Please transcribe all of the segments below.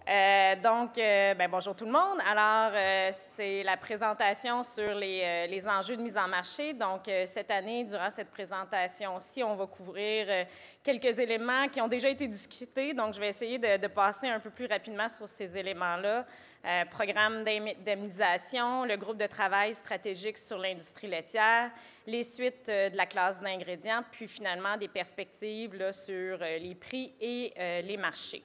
Bonjour tout le monde. Alors, c'est la présentation sur les enjeux de mise en marché. Donc, cette année, durant cette présentation-ci, on va couvrir quelques éléments qui ont déjà été discutés. Donc, je vais essayer de passer un peu plus rapidement sur ces éléments-là. Programme d'indemnisation, le groupe de travail stratégique sur l'industrie laitière, les suites de la classe d'ingrédients, puis finalement des perspectives là, sur les prix et les marchés.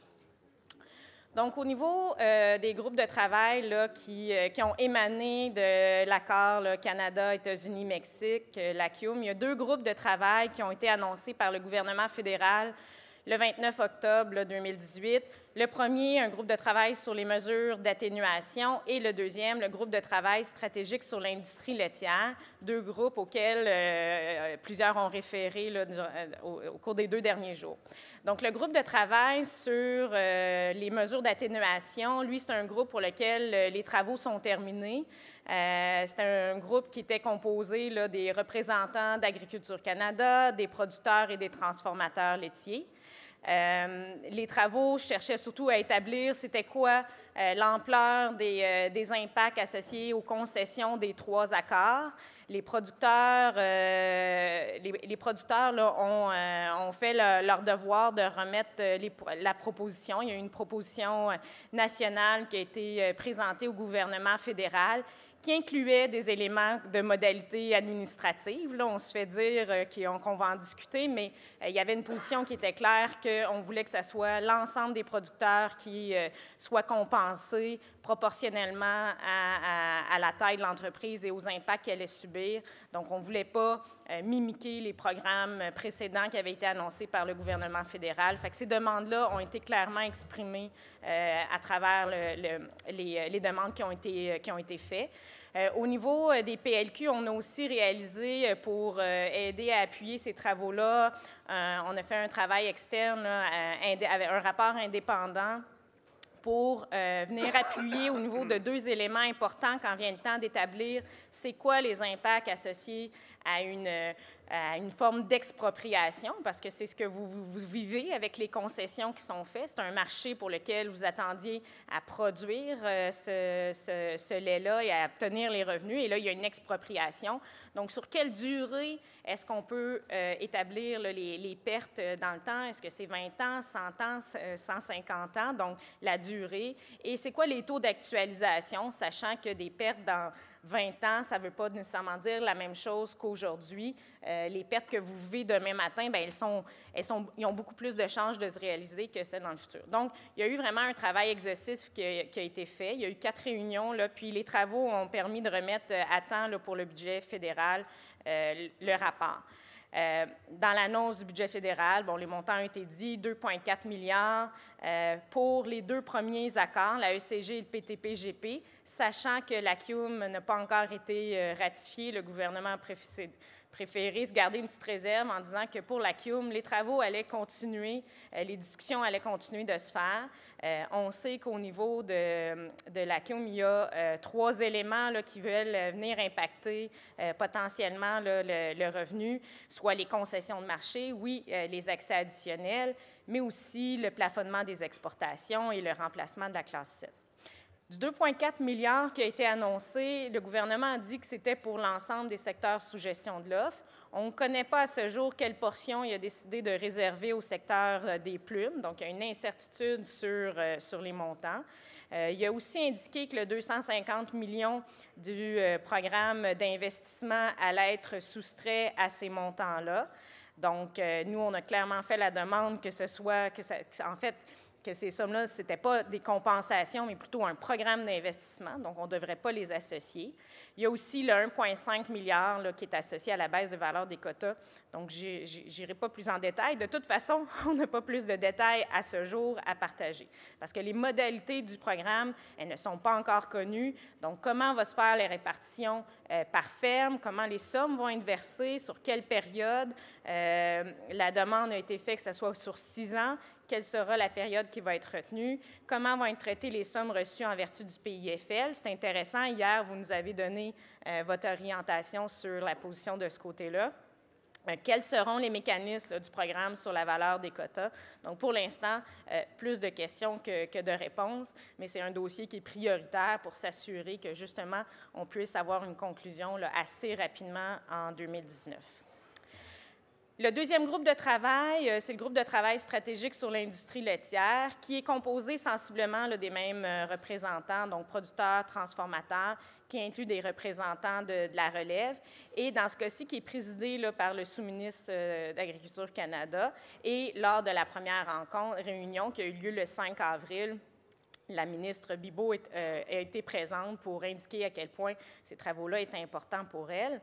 Donc, au niveau des groupes de travail là, qui ont émané de l'accord Canada, États-Unis, Mexique, l'ACIUM, il y a 2 groupes de travail qui ont été annoncés par le gouvernement fédéral le 29 octobre 2018. Le premier, un groupe de travail sur les mesures d'atténuation, et le deuxième, le groupe de travail stratégique sur l'industrie laitière, 2 groupes auxquels plusieurs ont référé là, au cours des 2 derniers jours. Donc, le groupe de travail sur les mesures d'atténuation, lui, c'est un groupe pour lequel les travaux sont terminés. C'est un groupe qui était composé là, des représentants d'Agriculture Canada, des producteurs et des transformateurs laitiers. Les travaux cherchaient surtout à établir c'était quoi l'ampleur des impacts associés aux concessions des 3 accords. Les producteurs là, ont fait leur devoir de remettre la proposition. Il y a eu une proposition nationale qui a été présentée au gouvernement fédéral qui incluait des éléments de modalités administratives. Là, on se fait dire qu'on va en discuter, mais il y avait une position qui était claire qu'on voulait que ce soit l'ensemble des producteurs qui soient compensés proportionnellement à la taille de l'entreprise et aux impacts qu'elle allait subir. Donc, on ne voulait pas mimiquer les programmes précédents qui avaient été annoncés par le gouvernement fédéral. Fait que ces demandes-là ont été clairement exprimées à travers les demandes qui ont été faites. Au niveau des PLQ, on a aussi réalisé, pour aider à appuyer ces travaux-là, on a fait un travail externe là, avec un rapport indépendant pour venir appuyer au niveau de 2 éléments importants quand vient le temps d'établir c'est quoi les impacts associés à une forme d'expropriation, parce que c'est ce que vous vivez avec les concessions qui sont faites. C'est un marché pour lequel vous attendiez à produire ce lait-là et à obtenir les revenus. Et là, il y a une expropriation. Donc, sur quelle durée est-ce qu'on peut établir là, les pertes dans le temps? Est-ce que c'est 20 ans, 100 ans, 150 ans? Donc, la durée. Et c'est quoi les taux d'actualisation, sachant que des pertes dans 20 ans, ça ne veut pas nécessairement dire la même chose qu'aujourd'hui. Les pertes que vous vivez demain matin, bien, ils ont beaucoup plus de chances de se réaliser que celles dans le futur. Donc, il y a eu vraiment un travail exhaustif qui a été fait. Il y a eu 4 réunions, là, puis les travaux ont permis de remettre à temps là, pour le budget fédéral le rapport. Dans l'annonce du budget fédéral, bon, les montants ont été dits, 2,4 milliards pour les 2 premiers accords, la ECG et le PTP-GP, sachant que l'ACIUM n'a pas encore été ratifié. Le gouvernement a préféré se garder une petite réserve en disant que pour l'ACIUM, les travaux allaient continuer, les discussions allaient continuer de se faire. On sait qu'au niveau de l'ACIUM, il y a 3 éléments là, qui veulent venir impacter potentiellement là, le revenu, soit les concessions de marché, oui, les accès additionnels, mais aussi le plafonnement des exportations et le remplacement de la classe 7. Du 2,4 milliards qui a été annoncé, le gouvernement a dit que c'était pour l'ensemble des secteurs sous gestion de l'offre. On ne connaît pas à ce jour quelle portion il a décidé de réserver au secteur des plumes, donc il y a une incertitude sur les montants. Il a aussi indiqué que le 250 millions du programme d'investissement allait être soustrait à ces montants-là. Donc, nous, on a clairement fait la demande que ce soit, en fait, que ces sommes-là, ce n'étaient pas des compensations, mais plutôt un programme d'investissement, donc on ne devrait pas les associer. Il y a aussi le 1,5 milliard là, qui est associé à la baisse de valeur des quotas, donc je n'irai pas plus en détail. De toute façon, on n'a pas plus de détails à ce jour à partager, parce que les modalités du programme, elles ne sont pas encore connues, donc comment va se faire les répartitions par ferme, comment les sommes vont être versées, sur quelle période. La demande a été faite que ce soit sur 6 ans, quelle sera la période qui va être retenue, comment vont être traitées les sommes reçues en vertu du PIFL. C'est intéressant, hier, vous nous avez donné votre orientation sur la position de ce côté-là. Quels seront les mécanismes du programme sur la valeur des quotas? Donc, pour l'instant, plus de questions que de réponses, mais c'est un dossier qui est prioritaire pour s'assurer que, justement, on puisse avoir une conclusion assez rapidement en 2019. Le deuxième groupe de travail, c'est le groupe de travail stratégique sur l'industrie laitière, qui est composé sensiblement des mêmes représentants, donc producteurs, transformateurs, qui inclut des représentants de la relève, et dans ce cas-ci, qui est présidé par le sous-ministre d'Agriculture Canada. Et lors de la première réunion qui a eu lieu le 5 avril, la ministre Bibeau a été présente pour indiquer à quel point ces travaux-là étaient importants pour elle.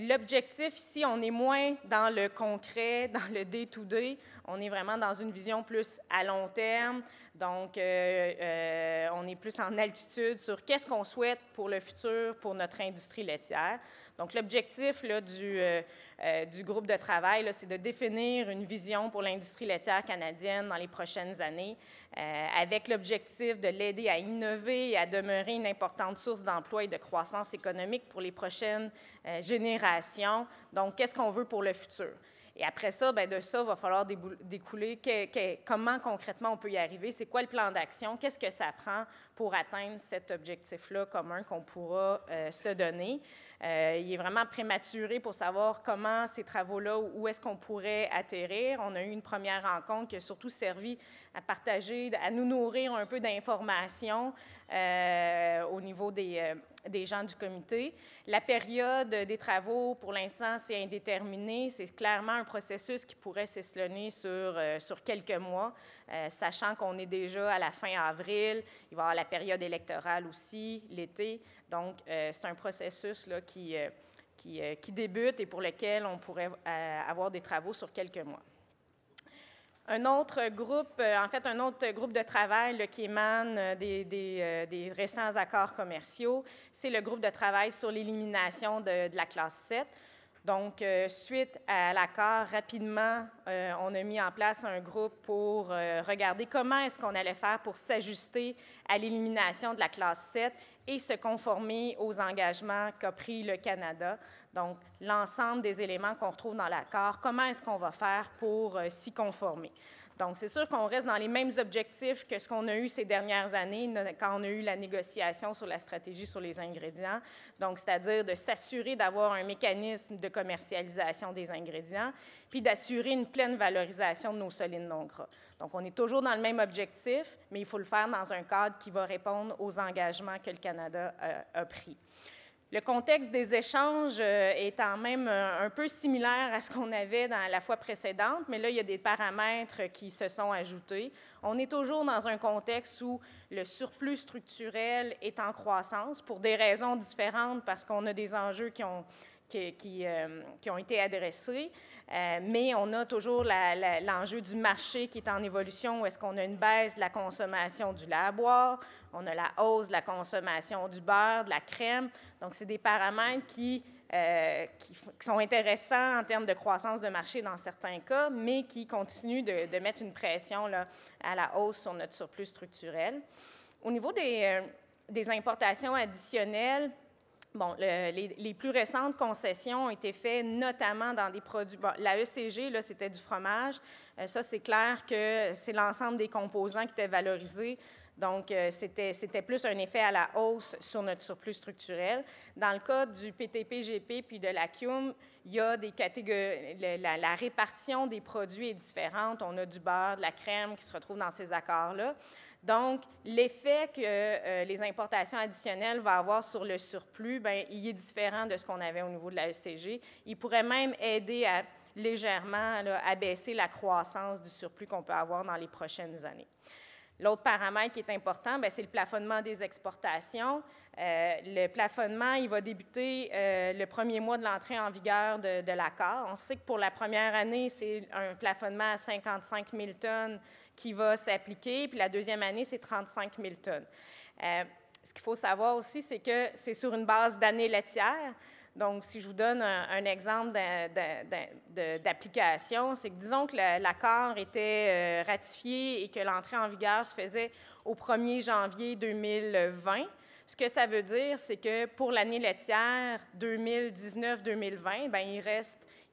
L'objectif ici, on est moins dans le concret, dans le day-to-day, on est vraiment dans une vision plus à long terme, donc on est plus en altitude sur qu'est-ce qu'on souhaite pour le futur pour notre industrie laitière. Donc l'objectif du groupe de travail, c'est de définir une vision pour l'industrie laitière canadienne dans les prochaines années, avec l'objectif de l'aider à innover et à demeurer une importante source d'emploi et de croissance économique pour les prochaines générations. Donc, qu'est-ce qu'on veut pour le futur? Et après ça, bien, de ça, il va falloir découler comment concrètement on peut y arriver, c'est quoi le plan d'action, qu'est-ce que ça prend pour atteindre cet objectif-là commun qu'on pourra se donner. Il est vraiment prématuré pour savoir comment ces travaux-là, où est-ce qu'on pourrait atterrir. On a eu une première rencontre qui a surtout servi à partager, à nous nourrir un peu d'informations au niveau des gens du comité. La période des travaux, pour l'instant, c'est indéterminé. C'est clairement un processus qui pourrait s'échelonner sur quelques mois, sachant qu'on est déjà à la fin avril. Il va y avoir la période électorale aussi, l'été. Donc, c'est un processus là, qui débute et pour lequel on pourrait avoir des travaux sur quelques mois. Un autre groupe de travail là, qui émane des récents accords commerciaux, c'est le groupe de travail sur l'élimination de la classe 7. Donc, suite à l'accord, rapidement, on a mis en place un groupe pour regarder comment est-ce qu'on allait faire pour s'ajuster à l'élimination de la classe 7 et se conformer aux engagements qu'a pris le Canada. Donc, l'ensemble des éléments qu'on retrouve dans l'accord, comment est-ce qu'on va faire pour s'y conformer? Donc, c'est sûr qu'on reste dans les mêmes objectifs que ce qu'on a eu ces dernières années quand on a eu la négociation sur la stratégie sur les ingrédients. Donc, c'est-à-dire de s'assurer d'avoir un mécanisme de commercialisation des ingrédients, puis d'assurer une pleine valorisation de nos solides non gras. Donc, on est toujours dans le même objectif, mais il faut le faire dans un cadre qui va répondre aux engagements que le Canada a pris. Le contexte des échanges est quand même un peu similaire à ce qu'on avait dans la fois précédente, mais là, il y a des paramètres qui se sont ajoutés. On est toujours dans un contexte où le surplus structurel est en croissance pour des raisons différentes parce qu'on a des enjeux qui ont été adressés, mais on a toujours l'enjeu du marché qui est en évolution, où est-ce qu'on a une baisse de la consommation du lait à boire, on a la hausse de la consommation du beurre, de la crème. Donc, c'est des paramètres qui sont intéressants en termes de croissance de marché dans certains cas, mais qui continuent de mettre une pression là, à la hausse sur notre surplus structurel. Au niveau des importations additionnelles, bon, les plus récentes concessions ont été faites notamment dans des produits. Bon, la ECG, là, c'était du fromage. Ça, c'est clair que c'est l'ensemble des composants qui étaient valorisés. Donc, c'était plus un effet à la hausse sur notre surplus structurel. Dans le cas du PTP-GP puis de l'ACUM, il y a des catégories, la répartition des produits est différente. On a du beurre, de la crème qui se retrouvent dans ces accords-là. Donc, l'effet que les importations additionnelles vont avoir sur le surplus, bien, il est différent de ce qu'on avait au niveau de la ECG. Il pourrait même aider à légèrement abaisser la croissance du surplus qu'on peut avoir dans les prochaines années. L'autre paramètre qui est important, c'est le plafonnement des exportations. Le plafonnement, il va débuter le premier mois de l'entrée en vigueur de l'accord. On sait que pour la première année, c'est un plafonnement à 55 000 tonnes qui va s'appliquer, puis la deuxième année, c'est 35 000 tonnes. Ce qu'il faut savoir aussi, c'est que c'est sur une base d'année laitière. Donc, si je vous donne un exemple d'application, c'est que disons que l'accord était ratifié et que l'entrée en vigueur se faisait au 1er janvier 2020. Ce que ça veut dire, c'est que pour l'année laitière 2019-2020, bien,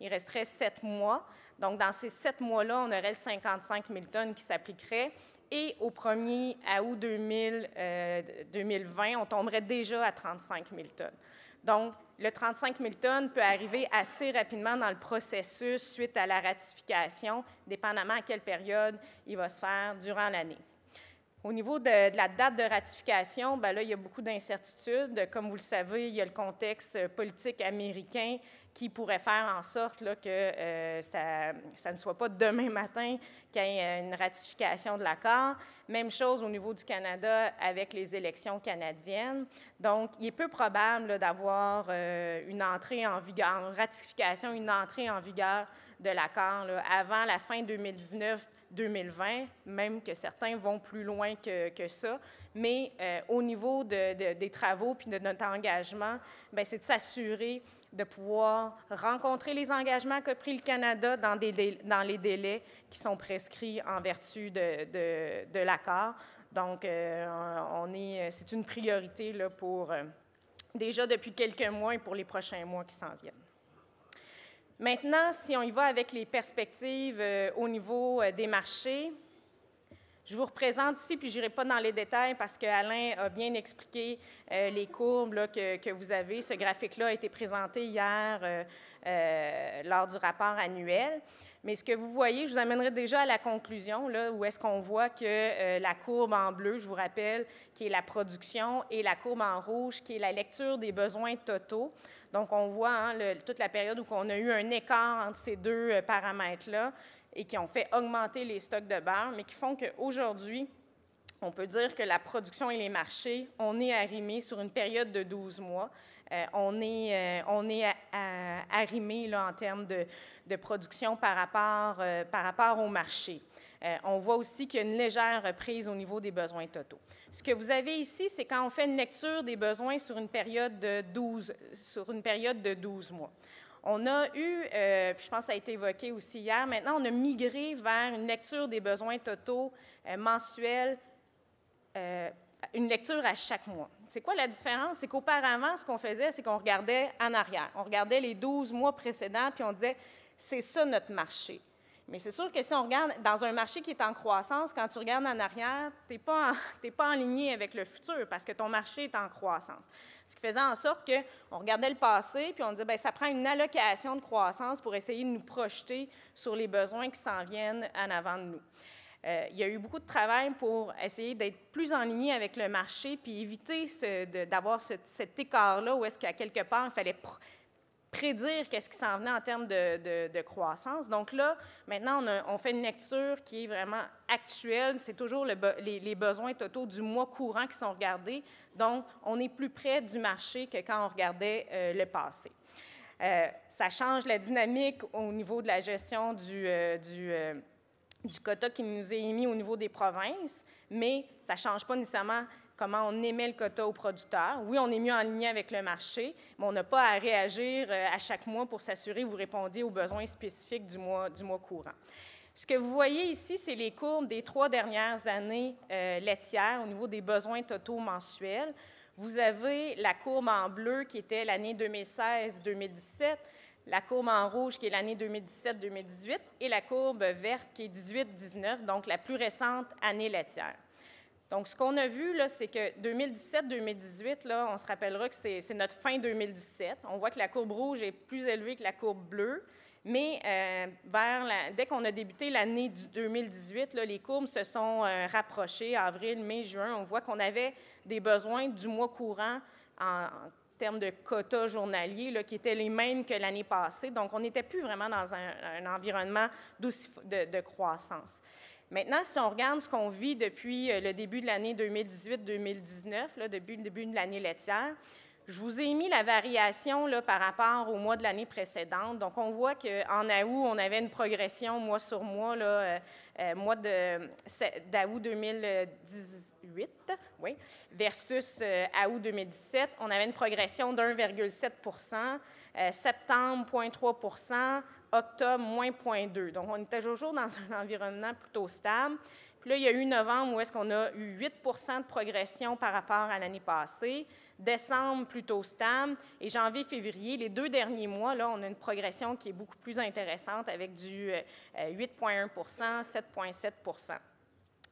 il resterait 7 mois. Donc, dans ces 7 mois-là, on aurait 55 000 tonnes qui s'appliqueraient. Et au 1er août 2020, on tomberait déjà à 35 000 tonnes. Donc, le 35 000 tonnes peut arriver assez rapidement dans le processus suite à la ratification, dépendamment à quelle période il va se faire durant l'année. Au niveau de la date de ratification, bien là, il y a beaucoup d'incertitudes. Comme vous le savez, il y a le contexte politique américain qui pourrait faire en sorte là, que ça ne soit pas demain matin qu'il y ait une ratification de l'accord. Même chose au niveau du Canada avec les élections canadiennes. Donc, il est peu probable d'avoir une entrée en vigueur, une ratification, une entrée en vigueur de l'accord avant la fin 2019-2020, même que certains vont plus loin que ça. Mais au niveau des travaux puis de notre engagement, bien, c'est de s'assurer de pouvoir rencontrer les engagements qu'a pris le Canada dans les délais qui sont prescrits en vertu de l'accord. Donc, c'est une priorité là, pour déjà depuis quelques mois et pour les prochains mois qui s'en viennent. Maintenant, si on y va avec les perspectives au niveau des marchés, je vous représente ici, puis je n'irai pas dans les détails parce qu'Alain a bien expliqué les courbes là, que vous avez. Ce graphique-là a été présenté hier lors du rapport annuel. Mais ce que vous voyez, je vous amènerai déjà à la conclusion, là, où est-ce qu'on voit que la courbe en bleu, je vous rappelle, qui est la production, et la courbe en rouge, qui est la lecture des besoins totaux. Donc, on voit toute la période où on a eu un écart entre ces deux paramètres-là et qui ont fait augmenter les stocks de beurre, mais qui font qu'aujourd'hui, on peut dire que la production et les marchés, on est arrimés sur une période de 12 mois. On est arrimés là, en termes de production par rapport au marché. On voit aussi qu'il y a une légère reprise au niveau des besoins totaux. Ce que vous avez ici, c'est quand on fait une lecture des besoins sur une période de 12 mois. On a eu, puis je pense que ça a été évoqué aussi hier, maintenant on a migré vers une lecture des besoins totaux mensuels, une lecture à chaque mois. C'est quoi la différence? C'est qu'auparavant, ce qu'on faisait, c'est qu'on regardait en arrière. On regardait les 12 mois précédents, puis on disait, c'est ça notre marché. Mais c'est sûr que si on regarde dans un marché qui est en croissance, quand tu regardes en arrière, tu n'es pas aligné avec le futur parce que ton marché est en croissance. Ce qui faisait en sorte qu'on regardait le passé puis on disait, bien, ça prend une allocation de croissance pour essayer de nous projeter sur les besoins qui s'en viennent en avant de nous. Il y a eu beaucoup de travail pour essayer d'être plus en ligne avec le marché puis éviter d'avoir cet écart-là où est-ce qu'à quelque part, il fallait prédire qu'est-ce qui s'en venait en termes de croissance. Donc là, maintenant, on fait une lecture qui est vraiment actuelle. C'est toujours les besoins totaux du mois courant qui sont regardés. Donc, on est plus près du marché que quand on regardait le passé. Ça change la dynamique au niveau de la gestion du quota qui nous est émis au niveau des provinces, mais ça ne change pas nécessairement comment on émet le quota aux producteurs. Oui, on est mieux en ligne avec le marché, mais on n'a pas à réagir à chaque mois pour s'assurer que vous répondiez aux besoins spécifiques du mois courant. Ce que vous voyez ici, c'est les courbes des 3 dernières années laitières au niveau des besoins totaux mensuels. Vous avez la courbe en bleu qui était l'année 2016-2017, la courbe en rouge qui est l'année 2017-2018 et la courbe verte qui est 18-19, donc la plus récente année laitière. Donc, ce qu'on a vu, là, c'est que 2017-2018, là, on se rappellera que c'est notre fin 2017. On voit que la courbe rouge est plus élevée que la courbe bleue, mais dès qu'on a débuté l'année 2018, là, les courbes se sont rapprochées, avril, mai, juin. On voit qu'on avait des besoins du mois courant en termes de quotas journaliers là, qui étaient les mêmes que l'année passée. Donc, on n'était plus vraiment dans un environnement de croissance. Maintenant, si on regarde ce qu'on vit depuis le début de l'année 2018-2019, depuis le début de l'année laitière, je vous ai mis la variation là, par rapport au mois de l'année précédente. Donc, on voit qu'en août, on avait une progression mois sur mois, là, mois d'août 2018, oui, versus août 2017. On avait une progression de 1,7 septembre, 0,3 octobre, moins 0,2. Donc, on était toujours dans un environnement plutôt stable. Puis là, il y a eu novembre où est-ce qu'on a eu 8 de progression par rapport à l'année passée. Décembre, plutôt stable. Et janvier, février, les 2 derniers mois, là, on a une progression qui est beaucoup plus intéressante avec du 8,1 7,7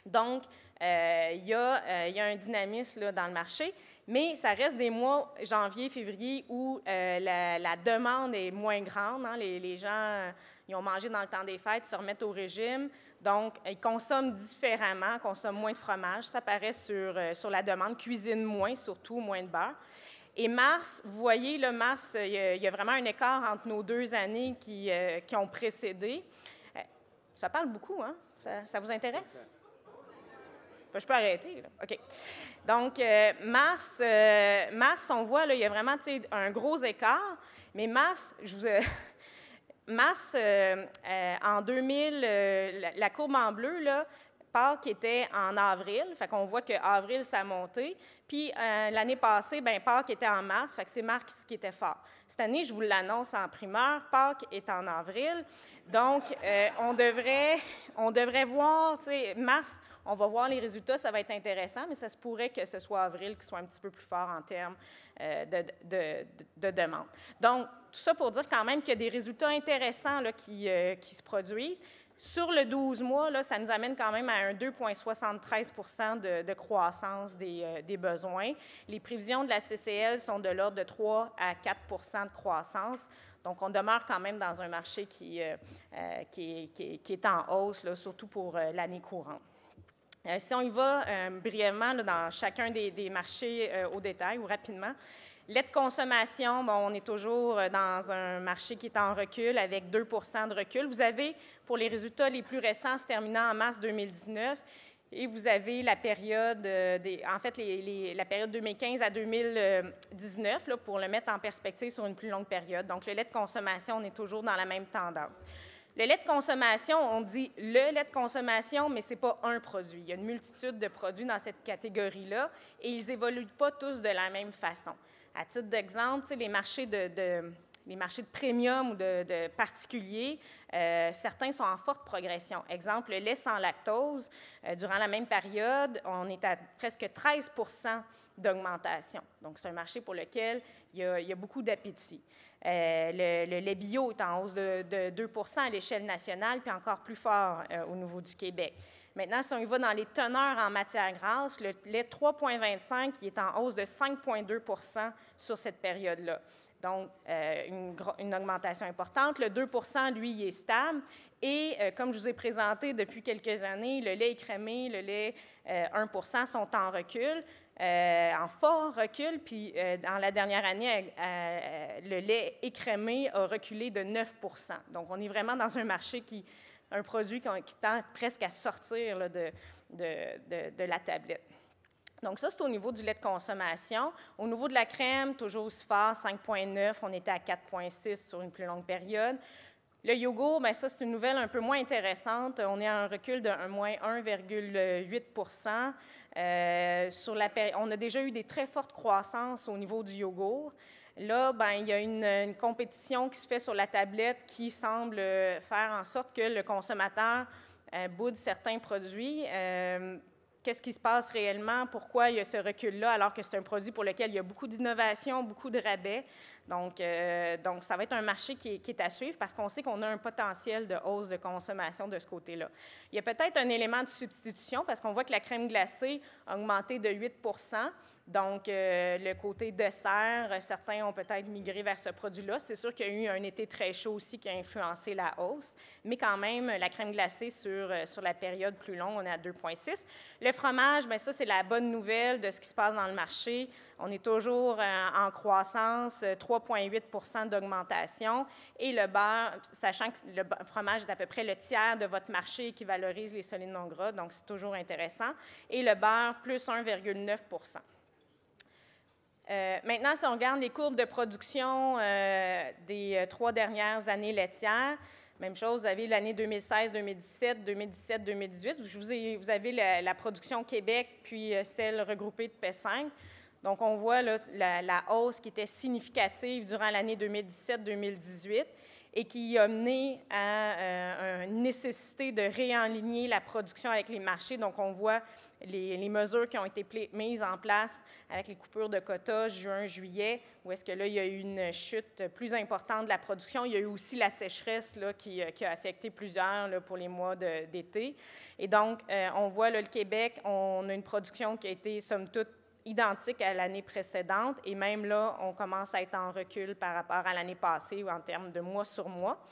Donc, il y a un dynamisme là, dans le marché, mais ça reste des mois, janvier, février, où la demande est moins grande. Hein. Les gens, ils ont mangé dans le temps des fêtes, se remettent au régime, donc ils consomment différemment, consomment moins de fromage. Ça paraît sur la demande, cuisinent moins, surtout moins de beurre. Et mars, vous voyez, là, mars, il y a vraiment un écart entre nos 2 années qui ont précédé. Ça parle beaucoup, hein? Ça vous intéresse? Je peux arrêter, là. OK. Donc, mars, on voit, là, il y a vraiment un gros écart, mais mars, en 2000, la courbe en bleu, là, Pâques était en avril, fait qu'on voit qu'avril, ça a monté. Puis l'année passée, bien, Pâques était en mars, fait que c'est mars qui était fort. Cette année, je vous l'annonce en primeur, Pâques est en avril. Donc, on devrait voir, tu sais, mars, on va voir les résultats, ça va être intéressant, mais ça se pourrait que ce soit avril qui soit un petit peu plus fort en termes de demande. Donc, tout ça pour dire quand même qu'il y a des résultats intéressants là, qui se produisent. Sur le 12 mois, là, ça nous amène quand même à un 2,73 de croissance des besoins. Les prévisions de la CCL sont de l'ordre de 3 à 4 de croissance. Donc, on demeure quand même dans un marché qui est en hausse, là, surtout pour l'année courante. Si on y va brièvement là, dans chacun des marchés au détail ou rapidement, lait de consommation, bon, on est toujours dans un marché qui est en recul avec 2 de recul. Vous avez, pour les résultats les plus récents, se terminant en mars 2019, et vous avez la période, la période 2015 à 2019, là, pour le mettre en perspective sur une plus longue période. Donc, le lait de consommation, on est toujours dans la même tendance. Le lait de consommation, on dit le lait de consommation, mais ce n'est pas un produit. Il y a une multitude de produits dans cette catégorie-là et ils n'évoluent pas tous de la même façon. À titre d'exemple, les marchés de premium ou de particuliers, certains sont en forte progression. Exemple, le lait sans lactose, durant la même période, on est à presque 13 d'augmentation. Donc, c'est un marché pour lequel il y a beaucoup d'appétit. Le lait bio est en hausse de 2 à l'échelle nationale, puis encore plus fort au niveau du Québec. Maintenant, si on y va dans les teneurs en matière grasse, le lait 3,25 qui est en hausse de 5,2 sur cette période-là. Donc, une augmentation importante. Le 2 lui, il est stable. Et comme je vous ai présenté depuis quelques années, le lait écrémé, le lait 1 sont en recul, en fort recul. Puis, dans la dernière année, le lait écrémé a reculé de 9 Donc, on est vraiment dans un marché un produit qui tend presque à sortir là, de la tablette. Donc, ça, c'est au niveau du lait de consommation. Au niveau de la crème, toujours aussi fort, 5,9. On était à 4,6 sur une plus longue période. Le yogourt, bien, ça, c'est une nouvelle un peu moins intéressante. On est à un recul de moins 1,8 on a déjà eu des très fortes croissances au niveau du yogourt. Là, bien, il y a une compétition qui se fait sur la tablette qui semble faire en sorte que le consommateur boude certains produits. Qu'est-ce qui se passe réellement? Pourquoi il y a ce recul-là alors que c'est un produit pour lequel il y a beaucoup d'innovation, beaucoup de rabais? Donc, ça va être un marché qui est à suivre parce qu'on sait qu'on a un potentiel de hausse de consommation de ce côté-là. Il y a peut-être un élément de substitution parce qu'on voit que la crème glacée a augmenté de 8 Donc, le côté dessert, certains ont peut-être migré vers ce produit-là. C'est sûr qu'il y a eu un été très chaud aussi qui a influencé la hausse, mais quand même, la crème glacée sur la période plus longue, on est à 2,6. Le fromage, bien ça, c'est la bonne nouvelle de ce qui se passe dans le marché. On est toujours en croissance, 3,8 d'augmentation. Et le beurre, sachant que le fromage est à peu près le tiers de votre marché qui valorise les solides non gras, donc c'est toujours intéressant. Et le beurre, plus 1,9 Maintenant, si on regarde les courbes de production des 3 dernières années laitières, même chose, vous avez l'année 2016, 2017, 2017, 2018. Vous avez la production Québec, puis celle regroupée de P5. Donc, on voit là, la hausse qui était significative durant l'année 2017-2018. et qui a mené à une nécessité de réaligner la production avec les marchés. Donc, on voit les mesures qui ont été mises en place avec les coupures de quotas juin, juillet, où est-ce que là, il y a eu une chute plus importante de la production. Il y a eu aussi la sécheresse là, qui a affecté plusieurs là, pour les mois d'été. Et donc, on voit là, le Québec, on a une production qui a été, somme toute, identique à l'année précédente, et même là, on commence à être en recul par rapport à l'année passée ou en termes de mois sur mois.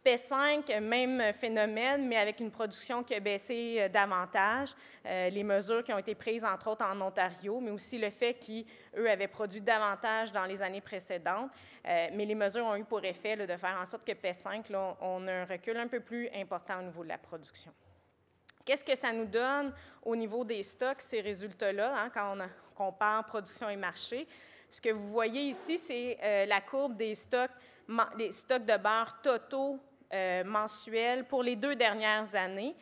P5, même phénomène, mais avec une production qui a baissé davantage. Les mesures qui ont été prises, entre autres en Ontario, mais aussi le fait qu'eux avaient produit davantage dans les années précédentes. Mais les mesures ont eu pour effet là, de faire en sorte que P5, là, on a un recul un peu plus important au niveau de la production. Qu'est-ce que ça nous donne au niveau des stocks, ces résultats-là, hein, quand on compare production et marché? Ce que vous voyez ici, c'est la courbe des stocks, les stocks de beurre totaux mensuels pour les 2 dernières années.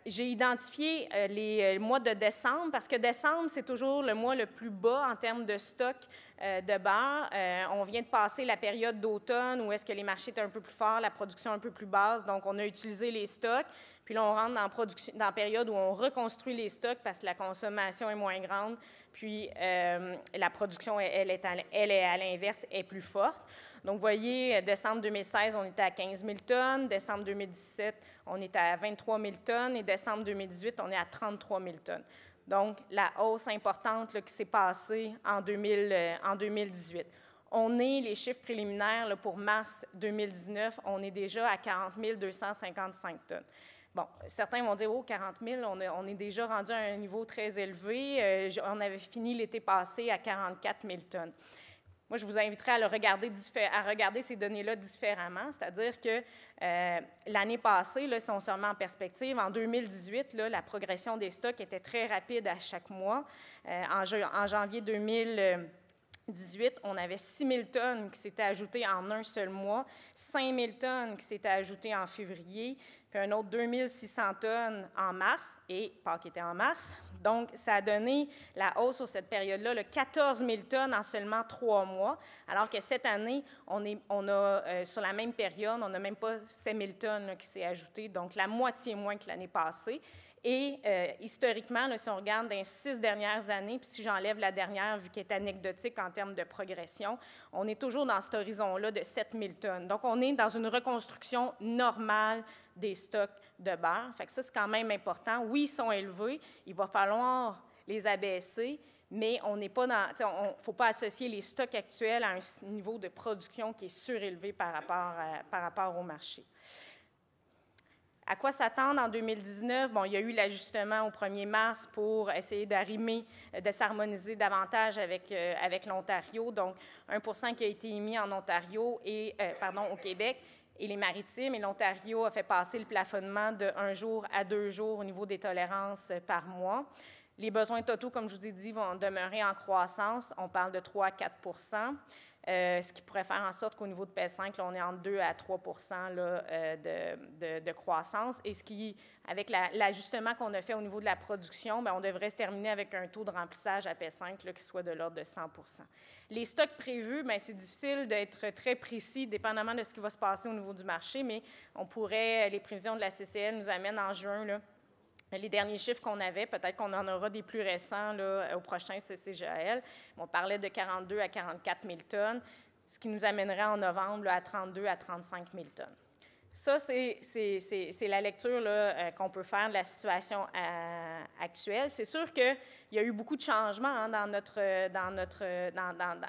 J'ai identifié les mois de décembre, parce que décembre, c'est toujours le mois le plus bas en termes de stock de beurre. On vient de passer la période d'automne où est-ce que les marchés étaient un peu plus forts, la production un peu plus basse, donc on a utilisé les stocks. Puis là, on rentre dans la période où on reconstruit les stocks parce que la consommation est moins grande, puis la production, elle est à l'inverse, est plus forte. Donc, vous voyez, décembre 2016, on était à 15 000 tonnes. Décembre 2017, on était à 23 000 tonnes. Et décembre 2018, on est à 33 000 tonnes. Donc, la hausse importante là, qui s'est passée en 2018. On est, les chiffres préliminaires là, pour mars 2019, on est déjà à 40 255 tonnes. Bon, certains vont dire, oh, 40 000, on est déjà rendu à un niveau très élevé. On avait fini l'été passé à 44 000 tonnes. Moi, je vous inviterais à regarder ces données-là différemment, c'est-à-dire que l'année passée, là, si on se remet en perspective, en 2018, là, la progression des stocks était très rapide à chaque mois. En janvier 2018, on avait 6 000 tonnes qui s'étaient ajoutées en un seul mois, 5 000 tonnes qui s'étaient ajoutées en février, puis un autre 2 600 tonnes en mars, et Pâques était en mars. Donc, ça a donné la hausse sur cette période-là, 14 000 tonnes en seulement 3 mois, alors que cette année, sur la même période, on n'a même pas 7 000 tonnes là, qui s'est ajoutée, donc la moitié moins que l'année passée. Et historiquement, là, si on regarde dans les 6 dernières années, puis si j'enlève la dernière, vu qu'elle est anecdotique en termes de progression, on est toujours dans cet horizon-là de 7 000 tonnes. Donc, on est dans une reconstruction normale des stocks de beurre. Fait que ça, c'est quand même important. Oui, ils sont élevés. Il va falloir les abaisser, mais on n'est pas dans... Il ne faut pas associer les stocks actuels à un niveau de production qui est surélevé par rapport au marché. À quoi s'attendre en 2019? Bon, il y a eu l'ajustement au 1er mars pour essayer d'arrimer, de s'harmoniser davantage avec l'Ontario. Donc, 1 % qui a été émis en Ontario au Québec et les Maritimes. Et l'Ontario a fait passer le plafonnement de 1 jour à 2 jours au niveau des tolérances par mois. Les besoins totaux, comme je vous ai dit, vont demeurer en croissance. On parle de 3 à 4 ce qui pourrait faire en sorte qu'au niveau de P5, là, on est entre 2 à 3 là, de croissance. Et ce qui, avec l'ajustement qu'on a fait au niveau de la production, bien, on devrait se terminer avec un taux de remplissage à P5 là, qui soit de l'ordre de 100 Les stocks prévus, bien, c'est difficile d'être très précis, dépendamment de ce qui va se passer au niveau du marché, mais les prévisions de la CCL nous amènent en juin, là, les derniers chiffres qu'on avait, peut-être qu'on en aura des plus récents là, au prochain CCJAL. On parlait de 42 à 44 000 tonnes, ce qui nous amènerait en novembre là, à 32 à 35 000 tonnes. Ça, c'est la lecture qu'on peut faire de la situation actuelle. C'est sûr qu'il y a eu beaucoup de changements hein,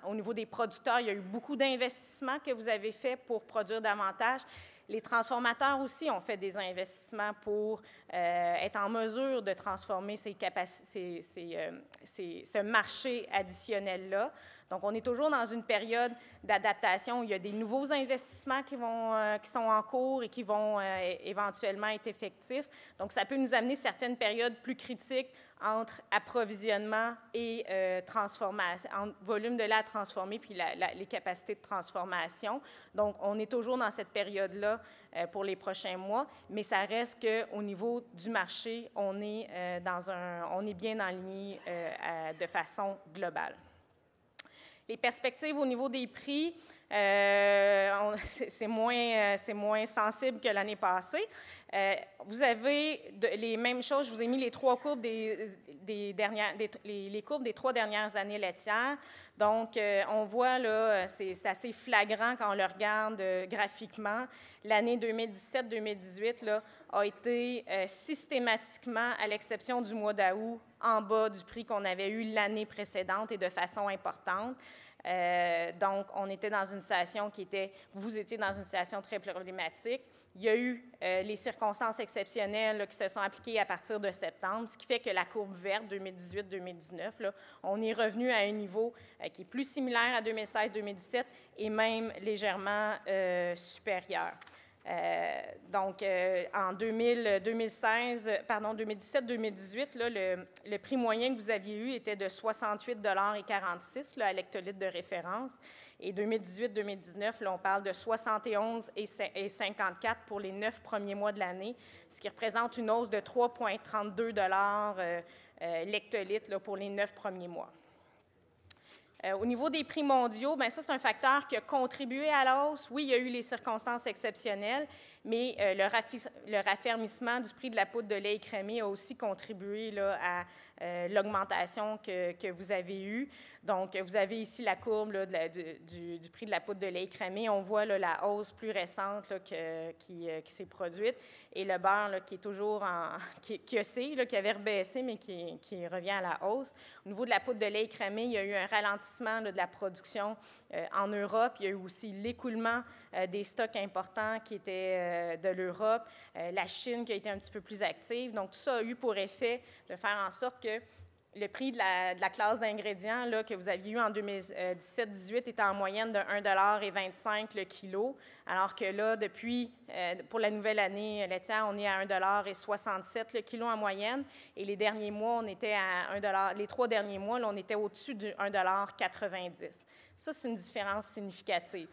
au niveau des producteurs. Il y a eu beaucoup d'investissements que vous avez faits pour produire davantage. Les transformateurs aussi ont fait des investissements pour être en mesure de transformer ce marché additionnel-là. Donc, on est toujours dans une période d'adaptation où il y a des nouveaux investissements qui sont en cours et qui vont éventuellement être effectifs. Donc, ça peut nous amener certaines périodes plus critiques entre approvisionnement et transformation, entre volume de lait à transformer puis les capacités de transformation. Donc, on est toujours dans cette période-là pour les prochains mois, mais ça reste qu'au niveau du marché, on est bien enligné de façon globale. Les perspectives au niveau des prix, c'est moins sensible que l'année passée. Vous avez les mêmes choses. Je vous ai mis les trois courbes les courbes des 3 dernières années laitières. Donc, on voit là, c'est assez flagrant quand on le regarde graphiquement. L'année 2017-2018 a été systématiquement, à l'exception du mois d'août, en bas du prix qu'on avait eu l'année précédente et de façon importante. Donc, on était dans une situation vous étiez dans une situation très problématique. Il y a eu les circonstances exceptionnelles qui se sont appliquées à partir de septembre, ce qui fait que la courbe verte 2018-2019, on est revenu à un niveau qui est plus similaire à 2016-2017 et même légèrement supérieur. Donc, en 2017-2018, le prix moyen que vous aviez eu était de 68,46 $ à l'hectolitre de référence. Et 2018-2019, on parle de 71,54 pour les 9 premiers mois de l'année, ce qui représente une hausse de 3,32 $ l'hectolitre pour les 9 premiers mois. Au niveau des prix mondiaux, bien, ça, c'est un facteur qui a contribué à la hausse. Oui, il y a eu les circonstances exceptionnelles, mais le raffermissement du prix de la poudre de lait écrémé a aussi contribué là, à l'augmentation que vous avez eue. Donc, vous avez ici la courbe là, du prix de la poudre de lait écrémé. On voit là, la hausse plus récente là, qui s'est produite. Et le beurre là, qui est toujours qui avait rebaissé, mais qui revient à la hausse. Au niveau de la poudre de lait écrémé, il y a eu un ralentissement là, de la production en Europe. Il y a eu aussi l'écoulement des stocks importants qui étaient de l'Europe. La Chine qui a été un petit peu plus active. Donc, tout ça a eu pour effet de faire en sorte que le prix de la classe d'ingrédients que vous aviez eu en 2017-18 était en moyenne de 1,25 $ le kilo, alors que là, pour la nouvelle année laitière, on est à 1,67 $ le kilo en moyenne. Et les derniers mois, on était à 1 $, les 3 derniers mois, là, on était au-dessus de 1,90 $. Ça, c'est une différence significative.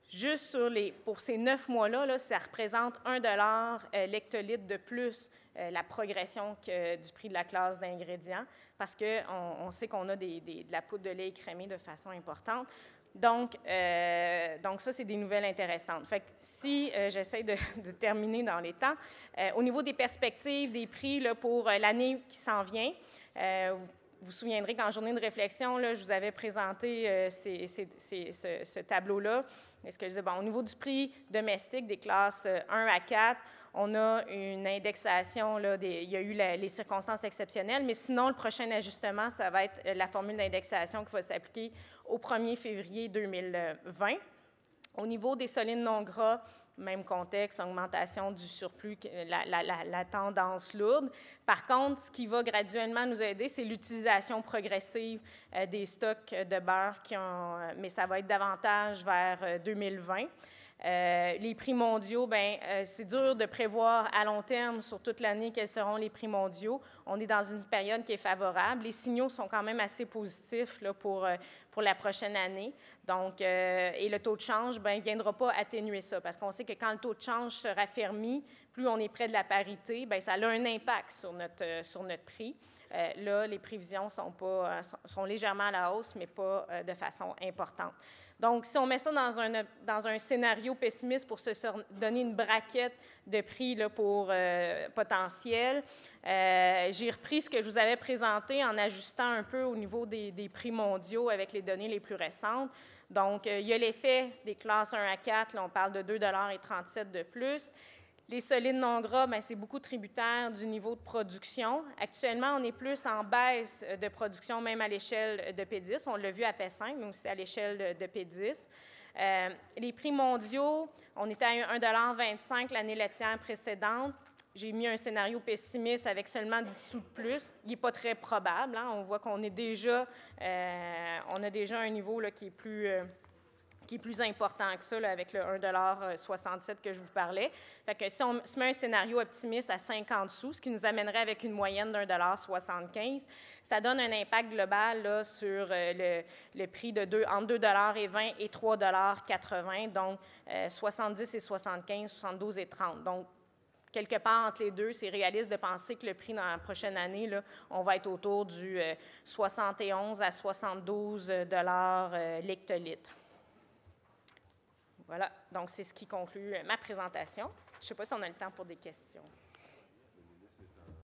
Juste pour ces 9 mois-là, ça représente 1 $ l'hectolitre de plus la progression du prix de la classe d'ingrédients, parce qu'on sait qu'on a de la poudre de lait écrémé de façon importante. Donc ça, c'est des nouvelles intéressantes. Fait que si j'essaie de terminer dans les temps, au niveau des perspectives, des prix là, pour l'année qui s'en vient, vous vous souviendrez qu'en journée de réflexion, là, je vous avais présenté ce tableau-là. Est-ce que je disais, bon, au niveau du prix domestique des classes 1 à 4, on a une indexation, là, il y a eu les circonstances exceptionnelles, mais sinon, le prochain ajustement, ça va être la formule d'indexation qui va s'appliquer au 1er février 2020. Au niveau des solides non gras, même contexte, augmentation du surplus, la tendance lourde. Par contre, ce qui va graduellement nous aider, c'est l'utilisation progressive des stocks de beurre, mais ça va être davantage vers 2020. Les prix mondiaux, bien, c'est dur de prévoir à long terme sur toute l'année quels seront les prix mondiaux. On est dans une période qui est favorable. Les signaux sont quand même assez positifs là, pour la prochaine année. Donc, et le taux de change, bien, ne viendra pas atténuer ça, parce qu'on sait que quand le taux de change se raffermit, plus on est près de la parité, bien, ça a un impact sur notre prix. Là, les prévisions sont légèrement à la hausse, mais pas de façon importante. Donc, si on met ça dans un scénario pessimiste pour se donner une braquette de prix là, pour potentiel, j'ai repris ce que je vous avais présenté en ajustant un peu au niveau des prix mondiaux avec les données les plus récentes. Donc, il y a l'effet des classes 1 à 4, là, on parle de 2,37 $ de plus. Les solides non gras, bien, c'est beaucoup tributaire du niveau de production. Actuellement, on est plus en baisse de production, même à l'échelle de P10. On l'a vu à P5, mais aussi à l'échelle de P10. Les prix mondiaux, on était à 1,25 $ l'année laitière précédente. J'ai mis un scénario pessimiste avec seulement 10 sous de plus. Il n'est pas très probable. Hein? On voit qu'on est on a déjà un niveau là, qui est plus important que ça, là, avec le 1,67 $ que je vous parlais. Fait que si on se met un scénario optimiste à 50 sous, ce qui nous amènerait avec une moyenne de 1,75 $, ça donne un impact global là, sur le prix entre 2,20 $ et 3,80 $, donc 70 et 75, 72 et 30. Donc, quelque part entre les deux, c'est réaliste de penser que le prix dans la prochaine année, là, on va être autour du 71 à 72 $ l'hectolitre. Voilà, donc c'est ce qui conclut ma présentation. Je ne sais pas si on a le temps pour des questions.